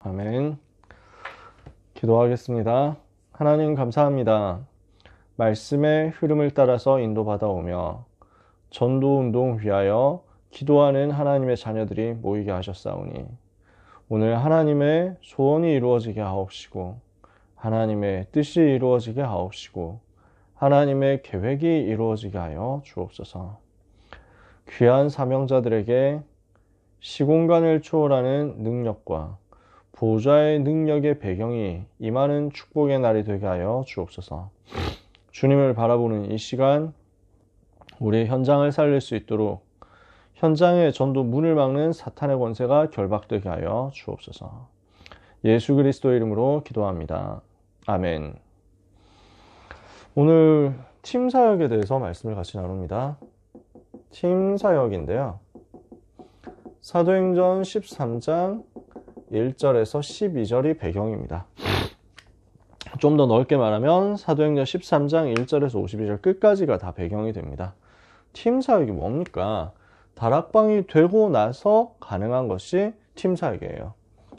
아멘. 기도하겠습니다. 하나님 감사합니다. 말씀의 흐름을 따라서 인도받아오며 전도운동 위하여 기도하는 하나님의 자녀들이 모이게 하셨사오니 오늘 하나님의 소원이 이루어지게 하옵시고 하나님의 뜻이 이루어지게 하옵시고 하나님의 계획이 이루어지게 하여 주옵소서. 귀한 사명자들에게 시공간을 초월하는 능력과 보좌의 능력의 배경이 임하는 축복의 날이 되게 하여 주옵소서. 주님을 바라보는 이 시간 우리 현장을 살릴 수 있도록 현장의 전도 문을 막는 사탄의 권세가 결박되게 하여 주옵소서. 예수 그리스도 이름으로 기도합니다. 아멘. 오늘 팀 사역에 대해서 말씀을 같이 나눕니다. 팀 사역인데요. 사도행전 13장 1절에서 12절이 배경입니다. 좀 더 넓게 말하면 사도행전 13장 1절에서 52절 끝까지가 다 배경이 됩니다. 팀 사역이 뭡니까? 다락방이 되고 나서 가능한 것이 팀 사역이에요.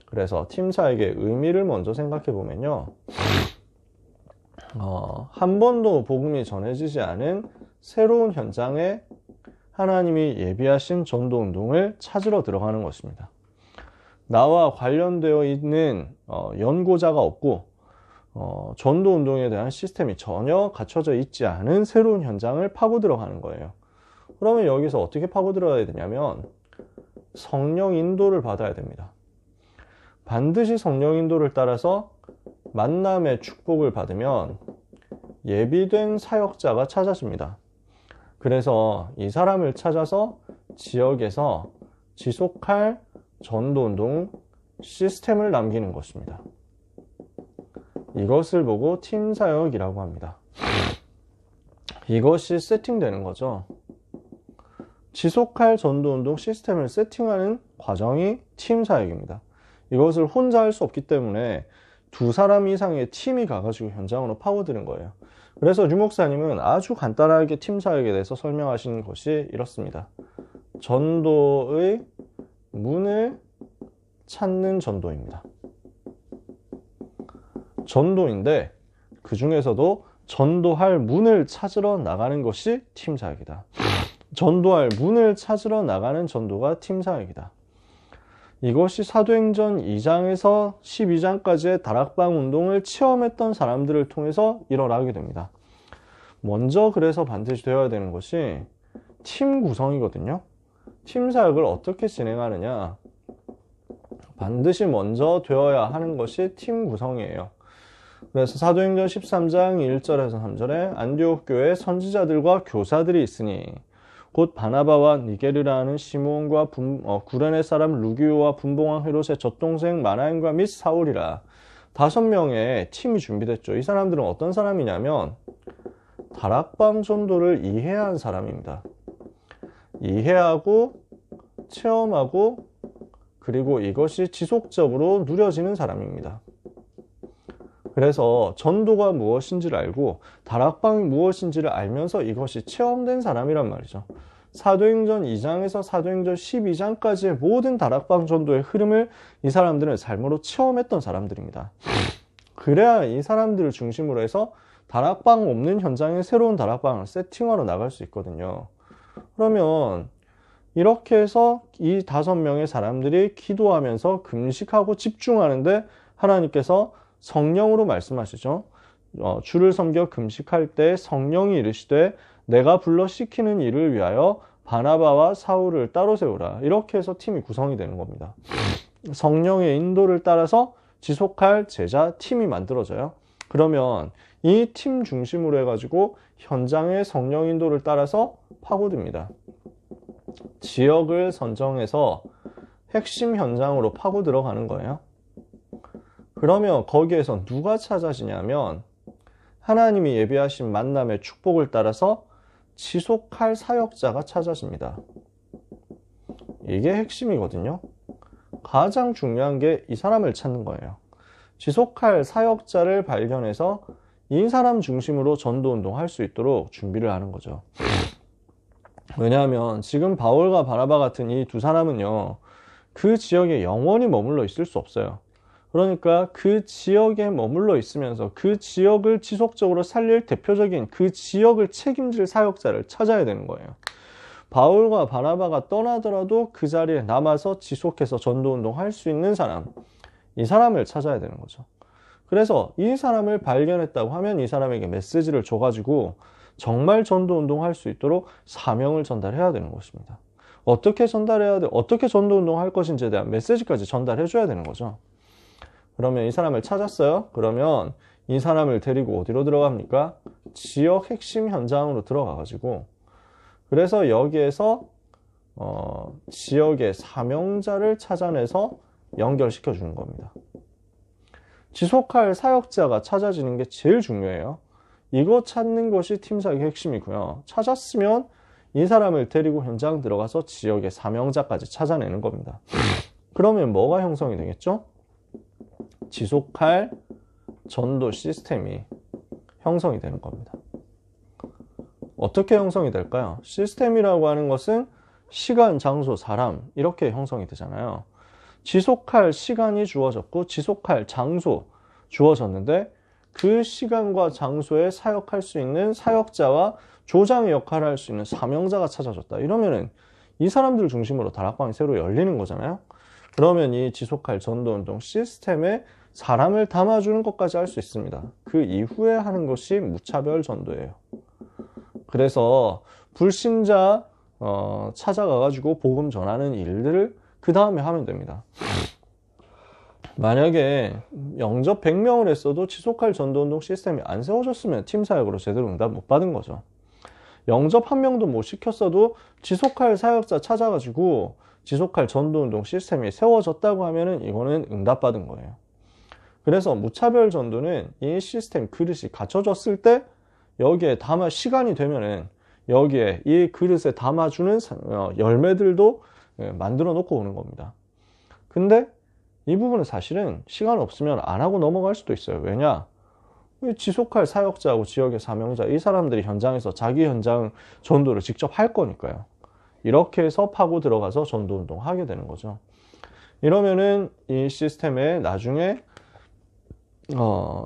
그래서 팀 사역의 의미를 먼저 생각해 보면요. 한 번도 복음이 전해지지 않은 새로운 현장에 하나님이 예비하신 전도운동을 찾으러 들어가는 것입니다. 나와 관련되어 있는 연고자가 없고 전도운동에 대한 시스템이 전혀 갖춰져 있지 않은 새로운 현장을 파고 들어가는 거예요. 그러면 여기서 어떻게 파고 들어가야 되냐면 성령 인도를 받아야 됩니다. 반드시 성령 인도를 따라서 만남의 축복을 받으면 예비된 사역자가 찾아집니다. 그래서 이 사람을 찾아서 지역에서 지속할 전도운동 시스템을 남기는 것입니다. 이것을 보고 팀 사역이라고 합니다. 이것이 세팅되는 거죠. 지속할 전도운동 시스템을 세팅하는 과정이 팀 사역입니다. 이것을 혼자 할 수 없기 때문에 2사람 이상의 팀이 가가지고 현장으로 파고드는 거예요. 그래서 유 목사님은 아주 간단하게 팀 사역에 대해서 설명하시는 것이 이렇습니다. 전도의 문을 찾는 전도입니다. 전도인데 그 중에서도 전도할 문을 찾으러 나가는 것이 팀 사역이다. 전도할 문을 찾으러 나가는 전도가 팀 사역이다. 이것이 사도행전 2장에서 12장까지의 다락방 운동을 체험했던 사람들을 통해서 일어나게 됩니다. 먼저 그래서 반드시 되어야 되는 것이 팀 구성이거든요. 팀 사역을 어떻게 진행하느냐? 반드시 먼저 되어야 하는 것이 팀 구성이에요. 그래서 사도행전 13장 1절에서 3절에 안디옥 교회에 선지자들과 교사들이 있으니 곧 바나바와 니게르라는 시몬과 구레네 사람 루기오와 분봉왕 헤롯의 젖동생 마나임과 및 사울이라 5명의 팀이 준비됐죠. 이 사람들은 어떤 사람이냐면 다락방 전도를 이해한 사람입니다. 이해하고 체험하고 그리고 이것이 지속적으로 누려지는 사람입니다. 그래서 전도가 무엇인지를 알고 다락방이 무엇인지를 알면서 이것이 체험된 사람이란 말이죠. 사도행전 2장에서 사도행전 12장까지의 모든 다락방 전도의 흐름을 이 사람들은 삶으로 체험했던 사람들입니다. 그래야 이 사람들을 중심으로 해서 다락방 없는 현장에 새로운 다락방을 세팅하러 나갈 수 있거든요. 그러면 이렇게 해서 이 5명의 사람들이 기도하면서 금식하고 집중하는데 하나님께서 성령으로 말씀하시죠. 주를 섬겨 금식할 때 성령이 이르시되 내가 불러 시키는 일을 위하여 바나바와 사울을 따로 세우라. 이렇게 해서 팀이 구성이 되는 겁니다. 성령의 인도를 따라서 지속할 제자 팀이 만들어져요. 그러면 이 팀 중심으로 해가지고 현장의 성령 인도를 따라서 파고듭니다. 지역을 선정해서 핵심 현장으로 파고 들어가는 거예요. 그러면 거기에서 누가 찾아지냐면 하나님이 예비하신 만남의 축복을 따라서 지속할 사역자가 찾아집니다. 이게 핵심이거든요. 가장 중요한 게 이 사람을 찾는 거예요. 지속할 사역자를 발견해서 이 사람 중심으로 전도운동 할 수 있도록 준비를 하는 거죠. 왜냐하면 지금 바울과 바나바 같은 이 2사람은요, 그 지역에 영원히 머물러 있을 수 없어요. 그러니까 그 지역에 머물러 있으면서 그 지역을 지속적으로 살릴 대표적인 그 지역을 책임질 사역자를 찾아야 되는 거예요. 바울과 바나바가 떠나더라도 그 자리에 남아서 지속해서 전도운동 할 수 있는 사람, 이 사람을 찾아야 되는 거죠. 그래서 이 사람을 발견했다고 하면 이 사람에게 메시지를 줘가지고 정말 전도운동 할 수 있도록 사명을 전달해야 되는 것입니다. 어떻게 전달해야 돼? 어떻게 전도운동 할 것인지에 대한 메시지까지 전달해 줘야 되는 거죠. 그러면 이 사람을 찾았어요. 그러면 이 사람을 데리고 어디로 들어갑니까? 지역 핵심 현장으로 들어가가지고 그래서 여기에서 지역의 사명자를 찾아내서 연결시켜 주는 겁니다. 지속할 사역자가 찾아지는 게 제일 중요해요. 이거 찾는 것이 팀사역의 핵심이고요. 찾았으면 이 사람을 데리고 현장 들어가서 지역의 사명자까지 찾아내는 겁니다. 그러면 뭐가 형성이 되겠죠? 지속할 전도 시스템이 형성이 되는 겁니다. 어떻게 형성이 될까요? 시스템이라고 하는 것은 시간, 장소, 사람 이렇게 형성이 되잖아요. 지속할 시간이 주어졌고 지속할 장소 주어졌는데 그 시간과 장소에 사역할 수 있는 사역자와 조장의 역할을 할 수 있는 사명자가 찾아졌다. 이러면은 이 사람들 중심으로 다락방이 새로 열리는 거잖아요. 그러면 이 지속할 전도운동 시스템에 사람을 담아주는 것까지 할 수 있습니다. 그 이후에 하는 것이 무차별 전도예요. 그래서 불신자 찾아가가지고 복음 전하는 일들을 그 다음에 하면 됩니다. 만약에 영접 100명을 했어도 지속할 전도운동 시스템이 안 세워졌으면 팀사역으로 제대로 응답 못 받은 거죠. 영접 1명도 못 시켰어도 지속할 사역자 찾아가지고 지속할 전도운동 시스템이 세워졌다고 하면은 이거는 응답받은 거예요. 그래서 무차별 전도는 이 시스템 그릇이 갖춰졌을 때 여기에 담아 시간이 되면은 여기에 이 그릇에 담아주는 열매들도 만들어 놓고 오는 겁니다. 근데 이 부분은 사실은 시간 없으면 안 하고 넘어갈 수도 있어요. 왜냐? 지속할 사역자하고 지역의 사명자 이 사람들이 현장에서 자기 현장 전도를 직접 할 거니까요. 이렇게 해서 파고 들어가서 전도운동 하게 되는 거죠. 이러면은 이 시스템에 나중에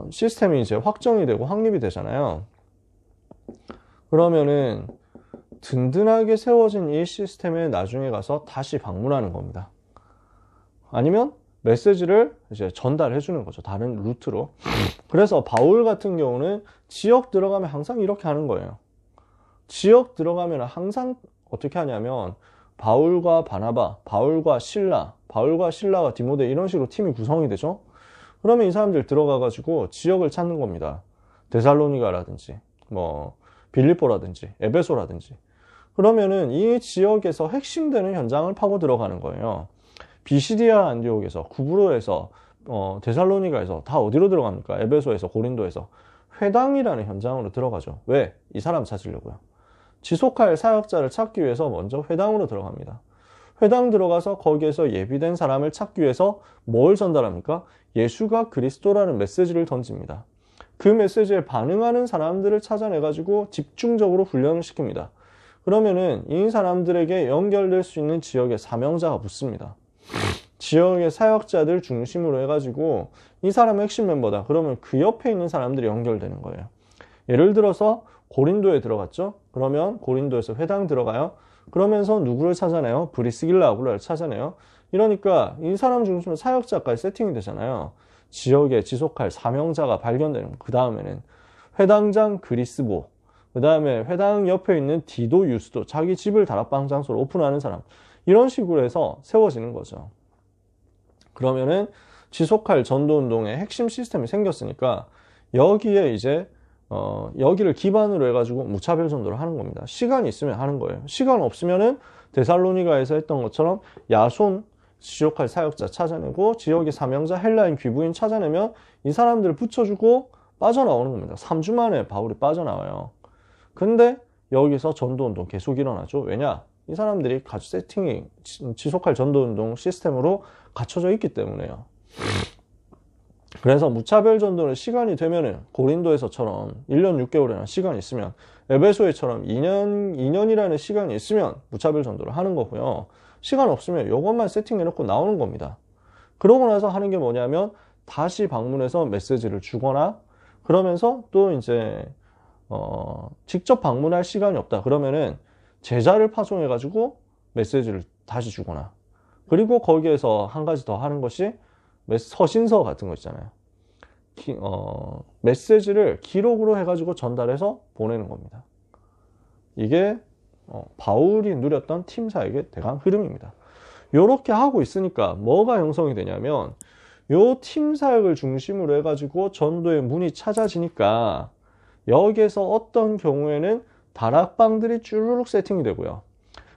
시스템이 이제 확정이 되고 확립이 되잖아요. 그러면은 든든하게 세워진 이 시스템에 나중에 가서 다시 방문하는 겁니다. 아니면 메시지를 이제 전달해 주는 거죠. 다른 루트로. 그래서 바울 같은 경우는 지역 들어가면 항상 이렇게 하는 거예요. 지역 들어가면 항상 어떻게 하냐면 바울과 바나바, 바울과 신라가 디모데 이런 식으로 팀이 구성이 되죠. 그러면 이 사람들 들어가가지고 지역을 찾는 겁니다. 데살로니가라든지 뭐 빌립보라든지 에베소라든지. 그러면은 이 지역에서 핵심되는 현장을 파고 들어가는 거예요. 비시디아 안디옥에서, 구브로에서, 데살로니가에서 다 어디로 들어갑니까? 에베소에서, 고린도에서 회당이라는 현장으로 들어가죠. 왜? 이 사람 찾으려고요. 지속할 사역자를 찾기 위해서 먼저 회당으로 들어갑니다. 회당 들어가서 거기에서 예비된 사람을 찾기 위해서 뭘 전달합니까? 예수가 그리스도라는 메시지를 던집니다. 그 메시지에 반응하는 사람들을 찾아내가지고 집중적으로 훈련을 시킵니다. 그러면은 이 사람들에게 연결될 수 있는 지역의 사명자가 붙습니다. 지역의 사역자들 중심으로 해가지고 이 사람은 핵심 멤버다. 그러면 그 옆에 있는 사람들이 연결되는 거예요. 예를 들어서 고린도에 들어갔죠. 그러면 고린도에서 회당 들어가요. 그러면서 누구를 찾아내요? 브리스길라 아굴라를 찾아내요. 이러니까 이 사람 중심으로 사역자까지 세팅이 되잖아요. 지역에 지속할 사명자가 발견되는 그 다음에는 회당장 그리스보, 그 다음에 회당 옆에 있는 디도 유스도, 자기 집을 다락방 장소로 오픈하는 사람, 이런 식으로 해서 세워지는 거죠. 그러면은 지속할 전도운동의 핵심 시스템이 생겼으니까 여기에 이제 여기를 기반으로 해가지고 무차별 전도를 하는 겁니다. 시간이 있으면 하는 거예요. 시간 없으면은 데살로니가에서 했던 것처럼 야손 지속할 사역자 찾아내고 지역의 사명자 헬라인 귀부인 찾아내면 이 사람들을 붙여주고 빠져나오는 겁니다. 3주 만에 바울이 빠져나와요. 근데 여기서 전도운동 계속 일어나죠. 왜냐? 이 사람들이 세팅이 지속할 전도운동 시스템으로 갖춰져 있기 때문에요. 그래서 무차별 전도는 시간이 되면은 고린도에서처럼 1년 6개월이나 시간이 있으면 에베소에처럼 2년이라는 시간이 있으면 무차별 전도를 하는 거고요. 시간 없으면 이것만 세팅해놓고 나오는 겁니다. 그러고 나서 하는 게 뭐냐면 다시 방문해서 메시지를 주거나, 그러면서 또 이제 직접 방문할 시간이 없다 그러면은 제자를 파송해가지고 메시지를 다시 주거나, 그리고 거기에서 한 가지 더 하는 것이 서신서 같은 거 있잖아요. 메시지를 기록으로 해가지고 전달해서 보내는 겁니다. 이게 바울이 누렸던 팀 사역의 대강 흐름입니다. 이렇게 하고 있으니까 뭐가 형성이 되냐면, 요 팀 사역을 중심으로 해가지고 전도의 문이 찾아지니까 여기에서 어떤 경우에는 다락방들이 쭈르륵 세팅이 되고요.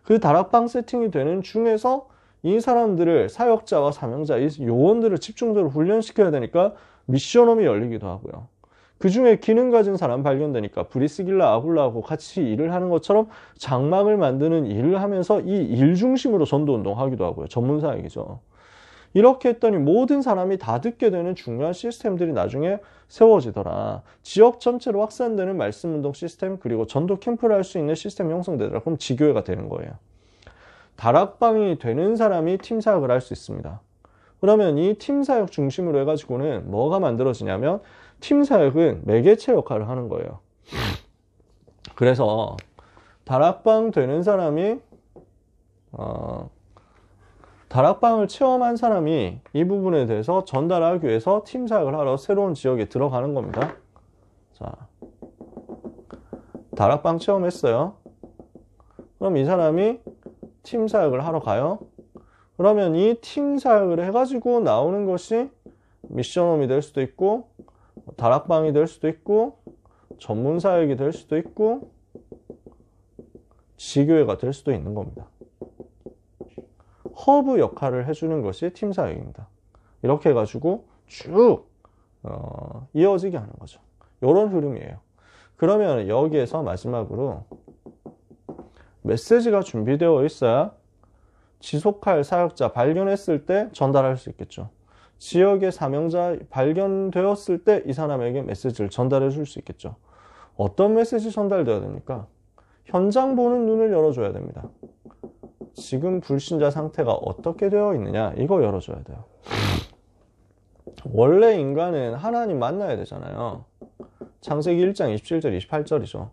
그 다락방 세팅이 되는 중에서 이 사람들을, 사역자와 사명자, 이 요원들을 집중적으로 훈련시켜야 되니까 미션홈이 열리기도 하고요. 그 중에 기능 가진 사람 발견되니까 브리스길라, 아굴라하고 같이 일을 하는 것처럼 장막을 만드는 일을 하면서 이 일 중심으로 전도운동 하기도 하고요. 전문사역이죠. 이렇게 했더니 모든 사람이 다 듣게 되는 중요한 시스템들이 나중에 세워지더라. 지역 전체로 확산되는 말씀운동 시스템, 그리고 전도 캠프를 할 수 있는 시스템이 형성되더라. 그럼 지교회가 되는 거예요. 다락방이 되는 사람이 팀 사역을 할 수 있습니다. 그러면 이 팀 사역 중심으로 해가지고는 뭐가 만들어지냐면, 팀 사역은 매개체 역할을 하는 거예요. 그래서 다락방 되는 사람이 다락방을 체험한 사람이 이 부분에 대해서 전달하기 위해서 팀 사역을 하러 새로운 지역에 들어가는 겁니다. 자, 다락방 체험했어요. 그럼 이 사람이 팀 사역을 하러 가요. 그러면 이 팀 사역을 해가지고 나오는 것이 미션홈이 될 수도 있고, 다락방이 될 수도 있고, 전문 사역이 될 수도 있고, 지교회가 될 수도 있는 겁니다. 허브 역할을 해주는 것이 팀 사역입니다. 이렇게 해가지고 쭉 이어지게 하는 거죠. 이런 흐름이에요. 그러면 여기에서 마지막으로 메시지가 준비되어 있어야 지속할 사역자 발견했을 때 전달할 수 있겠죠. 지역의 사명자 발견되었을 때 이 사람에게 메시지를 전달해 줄 수 있겠죠. 어떤 메시지 전달되어야 됩니까? 현장 보는 눈을 열어줘야 됩니다. 지금 불신자 상태가 어떻게 되어 있느냐, 이거 열어줘야 돼요. 원래 인간은 하나님 만나야 되잖아요. 창세기 1장 27절 28절이죠.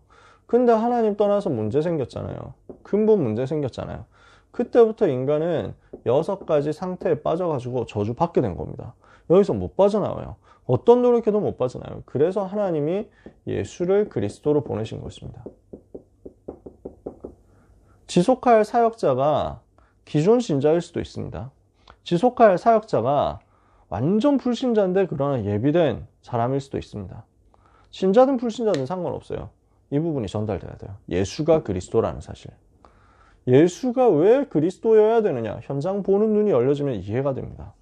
근데 하나님 떠나서 문제 생겼잖아요. 근본 문제 생겼잖아요. 그때부터 인간은 6가지 상태에 빠져가지고 저주받게 된 겁니다. 여기서 못 빠져나와요. 어떤 노력해도 못 빠져나와요. 그래서 하나님이 예수를 그리스도로 보내신 것입니다. 지속할 사역자가 기존 신자일 수도 있습니다. 지속할 사역자가 완전 불신자인데 그러나 예비된 사람일 수도 있습니다. 신자든 불신자든 상관없어요. 이 부분이 전달돼야 돼요. 예수가 그리스도라는 사실. 예수가 왜 그리스도여야 되느냐? 현장 보는 눈이 열려지면 이해가 됩니다.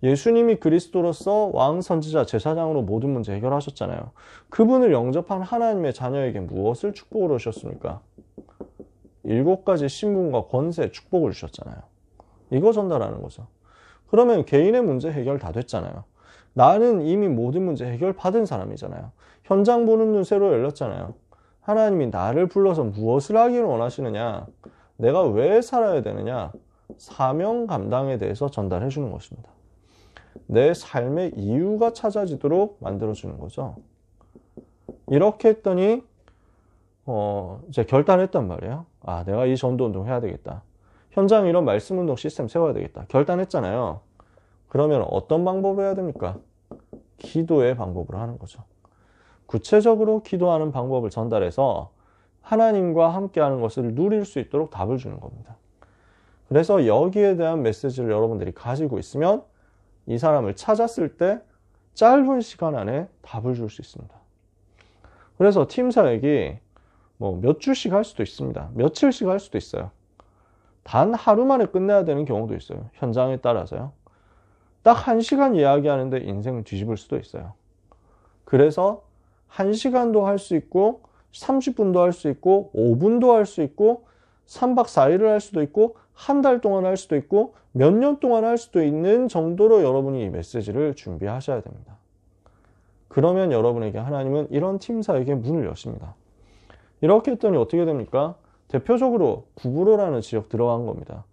예수님이 그리스도로서 왕, 선지자, 제사장으로 모든 문제 해결하셨잖아요. 그분을 영접한 하나님의 자녀에게 무엇을 축복으로 주셨습니까? 7가지 신분과 권세, 축복을 주셨잖아요. 이거 전달하는 거죠. 그러면 개인의 문제 해결 다 됐잖아요. 나는 이미 모든 문제 해결 받은 사람이잖아요. 현장 보는 눈 새로 열렸잖아요. 하나님이 나를 불러서 무엇을 하기를 원하시느냐, 내가 왜 살아야 되느냐, 사명 감당에 대해서 전달해 주는 것입니다. 내 삶의 이유가 찾아지도록 만들어주는 거죠. 이렇게 했더니 이제 결단했단 말이에요. 아, 내가 이 전도운동 해야 되겠다. 현장 이런 말씀운동 시스템 세워야 되겠다. 결단했잖아요. 그러면 어떤 방법을 해야 됩니까? 기도의 방법으로 하는 거죠. 구체적으로 기도하는 방법을 전달해서 하나님과 함께하는 것을 누릴 수 있도록 답을 주는 겁니다. 그래서 여기에 대한 메시지를 여러분들이 가지고 있으면 이 사람을 찾았을 때 짧은 시간 안에 답을 줄 수 있습니다. 그래서 팀 사역이 몇 주씩 할 수도 있습니다. 며칠씩 할 수도 있어요. 단 하루 만에 끝내야 되는 경우도 있어요. 현장에 따라서요. 딱 1시간 이야기하는데 인생을 뒤집을 수도 있어요. 그래서 1시간도 할 수 있고 30분도 할 수 있고 5분도 할 수 있고 3박 4일을 할 수도 있고 한 달 동안 할 수도 있고 몇 년 동안 할 수도 있는 정도로 여러분이 이 메시지를 준비하셔야 됩니다. 그러면 여러분에게 하나님은 이런 팀 사역의 문을 여십니다. 이렇게 했더니 어떻게 됩니까? 대표적으로 구브로라는 지역 들어간 겁니다.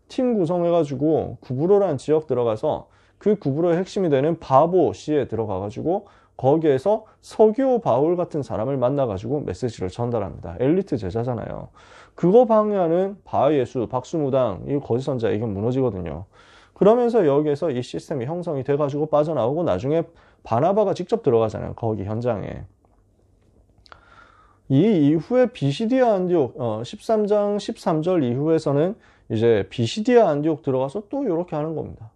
팀 구성해가지고 구브로라는 지역 들어가서 그 구브로의 핵심이 되는 바보시에 들어가가지고 거기에서 서기오 바울 같은 사람을 만나가지고 메시지를 전달합니다. 엘리트 제자잖아요. 그거 방해하는 바예수, 박수무당, 이 거짓 선자에게 무너지거든요. 그러면서 여기에서 이 시스템이 형성이 돼가지고 빠져나오고 나중에 바나바가 직접 들어가잖아요. 거기 현장에. 이 이후에 비시디아 안디옥 13장 13절 이후에서는 이제 비시디아 안디옥 들어가서 또 이렇게 하는 겁니다.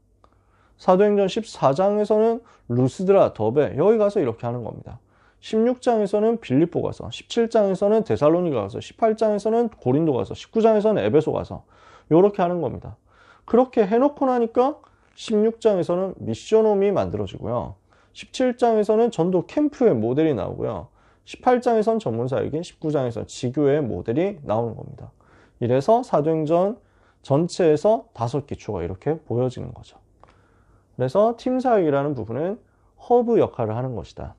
사도행전 14장에서는 루스드라, 더베 여기 가서 이렇게 하는 겁니다. 16장에서는 빌립보 가서, 17장에서는 데살로니가 가서, 18장에서는 고린도 가서, 19장에서는 에베소 가서 이렇게 하는 겁니다. 그렇게 해놓고 나니까 16장에서는 미션홈이 만들어지고요. 17장에서는 전도 캠프의 모델이 나오고요. 18장에서는 전문사역인, 19장에서는 지교의 모델이 나오는 겁니다. 이래서 사도행전 전체에서 5기초가 이렇게 보여지는 거죠. 그래서 팀사역이라는 부분은 허브 역할을 하는 것이다.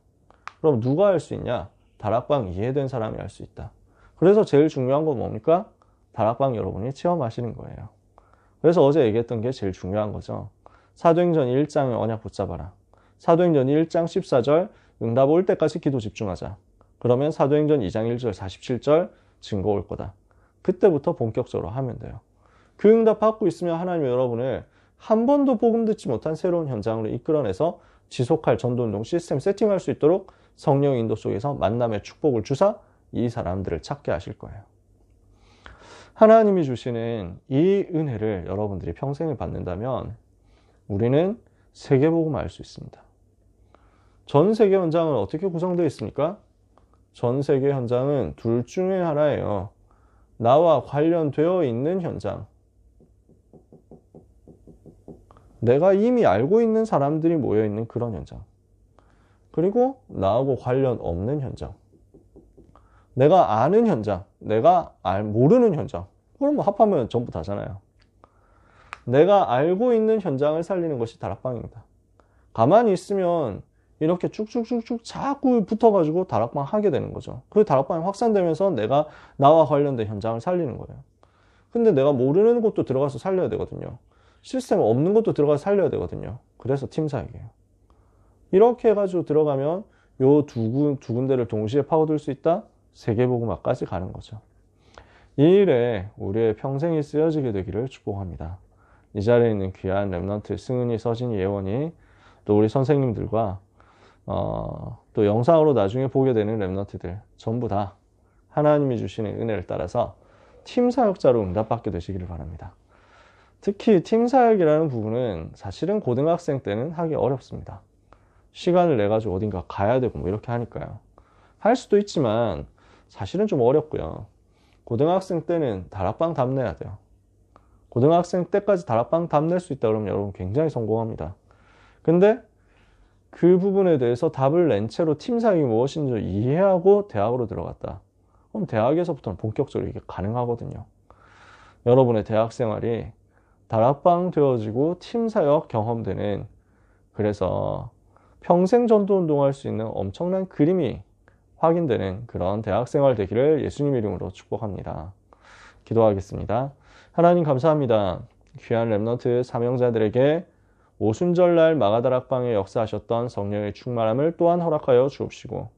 그럼 누가 할 수 있냐? 다락방 이해된 사람이 할 수 있다. 그래서 제일 중요한 건 뭡니까? 다락방 여러분이 체험하시는 거예요. 그래서 어제 얘기했던 게 제일 중요한 거죠. 사도행전 1장의 언약 붙잡아라. 사도행전 1장 14절 응답 올 때까지 기도 집중하자. 그러면 사도행전 2장 1절 47절 증거 올 거다. 그때부터 본격적으로 하면 돼요. 그 응답 받고 있으면 하나님이 여러분을 한 번도 복음 듣지 못한 새로운 현장으로 이끌어내서 지속할 전도운동 시스템 세팅할 수 있도록 성령 인도 속에서 만남의 축복을 주사 이 사람들을 찾게 하실 거예요. 하나님이 주시는 이 은혜를 여러분들이 평생을 받는다면 우리는 세계복음을 알 수 있습니다. 전 세계 현장은 어떻게 구성되어 있습니까? 전 세계 현장은 둘 중에 하나예요. 나와 관련되어 있는 현장. 내가 이미 알고 있는 사람들이 모여있는 그런 현장. 그리고 나하고 관련 없는 현장. 내가 아는 현장, 내가 모르는 현장. 그럼 뭐 합하면 전부 다잖아요. 내가 알고 있는 현장을 살리는 것이 다락방입니다. 가만히 있으면 이렇게 쭉쭉쭉쭉 자꾸 붙어가지고 다락방 하게 되는 거죠. 그 다락방이 확산되면서 내가 나와 관련된 현장을 살리는 거예요. 근데 내가 모르는 곳도 들어가서 살려야 되거든요. 시스템 없는 것도 들어가서 살려야 되거든요. 그래서 팀사역이에요. 이렇게 해가지고 들어가면 요 두 군데를 동시에 파고들 수 있다? 세계복음화까지 가는 거죠. 이 일에 우리의 평생이 쓰여지게 되기를 축복합니다. 이 자리에 있는 귀한 렘넌트 승은이, 서진이, 예원이 또 우리 선생님들과 또 영상으로 나중에 보게 되는 렘넌트들 전부 다 하나님이 주시는 은혜를 따라서 팀사역자로 응답받게 되시기를 바랍니다. 특히 팀사역이라는 부분은 사실은 고등학생 때는 하기 어렵습니다. 시간을 내가지고 어딘가 가야 되고 뭐 이렇게 하니까요. 할 수도 있지만 사실은 좀 어렵고요. 고등학생 때는 다락방 답내야 돼요. 고등학생 때까지 다락방 답낼 수 있다 그러면 여러분 굉장히 성공합니다. 근데 그 부분에 대해서 답을 낸 채로 팀사역이 무엇인지 이해하고 대학으로 들어갔다. 그럼 대학에서부터는 본격적으로 이게 가능하거든요. 여러분의 대학 생활이 다락방 되어지고 팀사역 경험되는, 그래서 평생 전도 운동할 수 있는 엄청난 그림이 확인되는 그런 대학 생활 되기를 예수님 이름으로 축복합니다. 기도하겠습니다. 하나님 감사합니다. 귀한 렘넌트 사명자들에게 오순절날 마가다락방에 역사하셨던 성령의 충만함을 또한 허락하여 주옵시고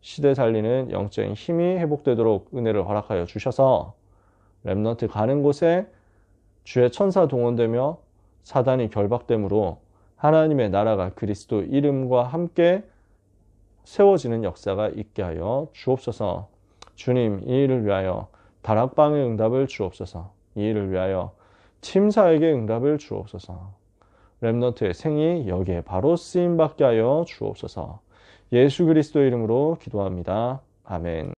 시대 살리는 영적인 힘이 회복되도록 은혜를 허락하여 주셔서 렘넌트 가는 곳에 주의 천사 동원되며 사단이 결박됨으로 하나님의 나라가 그리스도 이름과 함께 세워지는 역사가 있게 하여 주옵소서. 주님, 이 일을 위하여 다락방의 응답을 주옵소서. 이 일을 위하여 팀사에게 응답을 주옵소서. 렘넌트의 생이 여기에 바로 쓰임받게 하여 주옵소서. 예수 그리스도 이름으로 기도합니다. 아멘.